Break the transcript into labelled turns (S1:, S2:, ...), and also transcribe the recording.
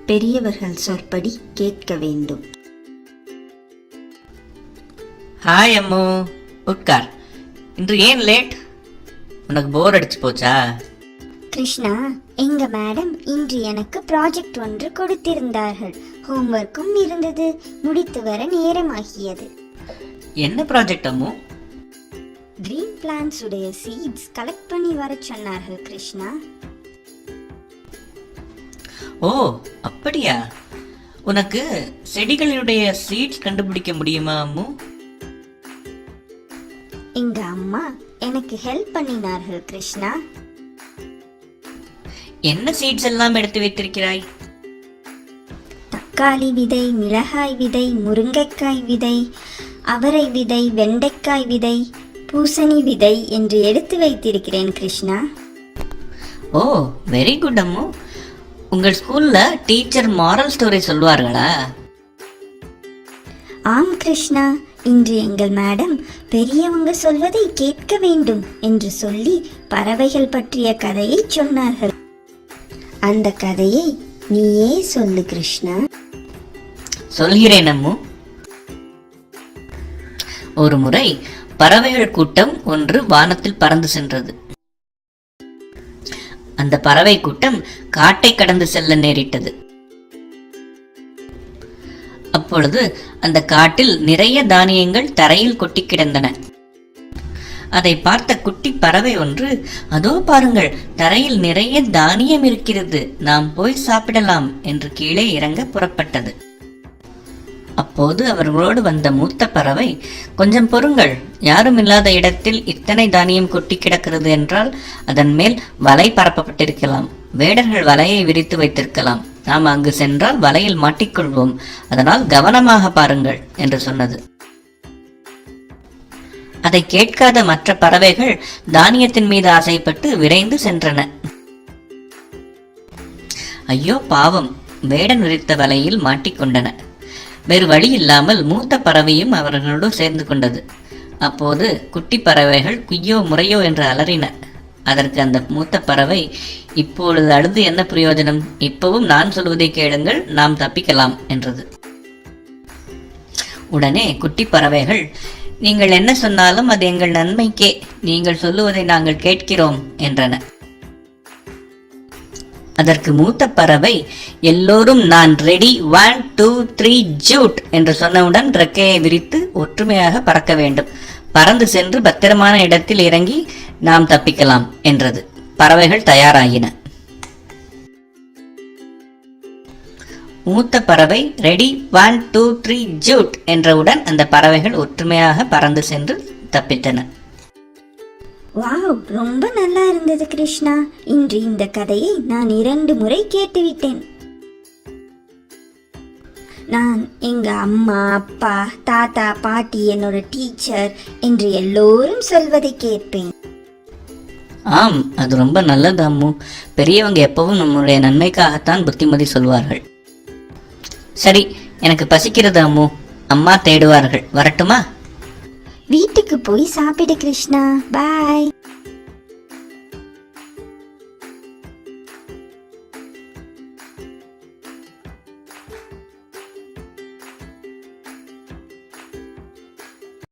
S1: பெரியவர்கள் சொற்படி கேட்க வேண்டும்.
S2: ஹாய் அம்மு, உட்கார். இன்று ஏன் லேட்? உனக்கு போர் அடிச்சு போச்சா?
S3: கிருஷ்ணா, எங்க மேடம் இன்று எனக்கு ப்ராஜெக்ட் ஒன்று கொடுத்திருந்தார்கள். ஹோம்வொர்க்கும் இருந்தது. முடித்து வர நேரமாகியது.
S2: என்ன ப்ராஜெக்ட் அம்மு?
S3: கிரீன் பிளான்ஸ் உடைய சீட்ஸ் கலெக்ட் பண்ணி வர சொன்னார்கள் கிருஷ்ணா.
S2: ஓ அப்படியா? உனக்கு செடிகளுடைய சீட்ஸ் கண்டுபிடிக்க முடியுமா அம்மு?
S3: எங்க அம்மா எனக்கு ஹெல்ப் பண்ணினார்கள் கிருஷ்ணா.
S2: என்ன சீட்ஸ் எல்லாம் எடுத்து வைத்திருக்கிறாய்?
S3: தக்காளி விதை, மிளகாய் விதை, முருங்கைக்காய் விதை, அவரை விதை, வெண்டைக்காய் விதை, பூசணி விதை என்று எடுத்து வைத்திருக்கிறேன் கிருஷ்ணா.
S2: ஓ வெரி குட் அம்மு. உங்கள் ஸ்கூல்ல டீச்சர் மாரல் ஸ்டோரி சொல்வார்களா?
S3: ஆம் கிருஷ்ணா, இன்று எங்கள் மேடம் பெரியவங்க சொல்வதை கேட்க வேண்டும் என்று சொல்லி பறவைகள் பற்றிய கதையை சொன்னார்கள். அந்த கதையை நீயே சொல்லு கிருஷ்ணா.
S2: சொல்கிறேன் அம்மு. ஒரு முறை பறவைகள் கூட்டம் ஒன்று வானத்தில் பறந்து சென்றது. அந்த பறவை கூட்டம் காட்டை கடந்து செல்ல நேரிட்டது. அப்பொழுது அந்த காட்டில் நிறைய தானியங்கள் தரையில் கொட்டி கிடந்தன. அதை பார்த்த குட்டி பறவை ஒன்று, அதோ பாருங்கள், தரையில் நிறைய தானியம் இருக்கிறது, நாம் போய் சாப்பிடலாம் என்று கீழே இறங்க புறப்பட்டது. அப்போது அவர்களோடு வந்த மூத்த பறவை, கொஞ்சம் பொறுங்கள், யாரும் இல்லாத இடத்தில் இத்தனை தானியம் கொட்டி கிடக்கிறது என்றால் அதன் மேல் வலை பரப்பப்பட்டிருக்கலாம். வேடர்கள் வலையை விரித்து வைத்திருக்கலாம். நாம் அங்கு சென்றால் வலையில் மாட்டிக்கொள்வோம். அதனால் கவனமாக பாருங்கள் என்று சொன்னது. அதை கேட்காத மற்ற பறவைகள் தானியத்தின் மீது ஆசைப்பட்டு விரைந்து சென்றன. ஐயோ பாவம், வேடன் விரித்த வலையில் மாட்டிக்கொண்டன. வேறு வழி இல்லாமல் மூத்த பறவையும் அவர்களோடு சேர்ந்து கொண்டது. அப்போது குட்டி பறவைகள் குய்யோ முறையோ என்று அலறின. அதற்கு அந்த மூத்த பறவை, இப்பொழுது அழுது என்ன பிரயோஜனம்? இப்பவும் நான் சொல்வதை கேளுங்கள், நாம் தப்பிக்கலாம் என்றது. உடனே குட்டி பறவைகள், நீங்கள் என்ன சொன்னாலும் அது எங்கள் நன்மைக்கே, நீங்கள் சொல்லுவதை நாங்கள் கேட்கிறோம் என்றன. அதற்கு மூத்த பறவை, எல்லோரும் நான் ரெடி, 1 2 3 ஜூட் என்று சொன்னவுடன் ரெக்கையை விரித்து ஒற்றுமையாக பறக்க வேண்டும். பறந்து சென்று பத்திரமான இடத்தில் இறங்கி நாம் தப்பிக்கலாம் என்றது. பறவைகள் தயாராகின. மூத்த பறவை ரெடி, 1 2 3 ஜூட் என்றவுடன் அந்த பறவைகள் ஒற்றுமையாக பறந்து சென்று தப்பித்தன.
S3: வாவ், ரொம்ப நல்லா இருந்தது கிருஷ்ணா. இன்று இந்த கதையை நான் 2 முறை கேட்டுவிட்டேன். நான் எங்க அம்மா, அப்பா, தாத்தா, பாட்டி, என்னோட டீச்சர் என்று எல்லோரும் சொல்வதை கேட்பேன்.
S2: ஆம், அது ரொம்ப நல்லது அம்மு. பெரியவங்க எப்பவும் நம்முடைய நன்மைக்காகத்தான் புத்திமதி சொல்வார்கள். சரி, எனக்கு பசிக்கிறது அம்மு. அம்மா தேடுவார்கள், வரட்டுமா?
S3: வீட்டுக்கு போய் சாப்பிடு கிருஷ்ணா. பாய்.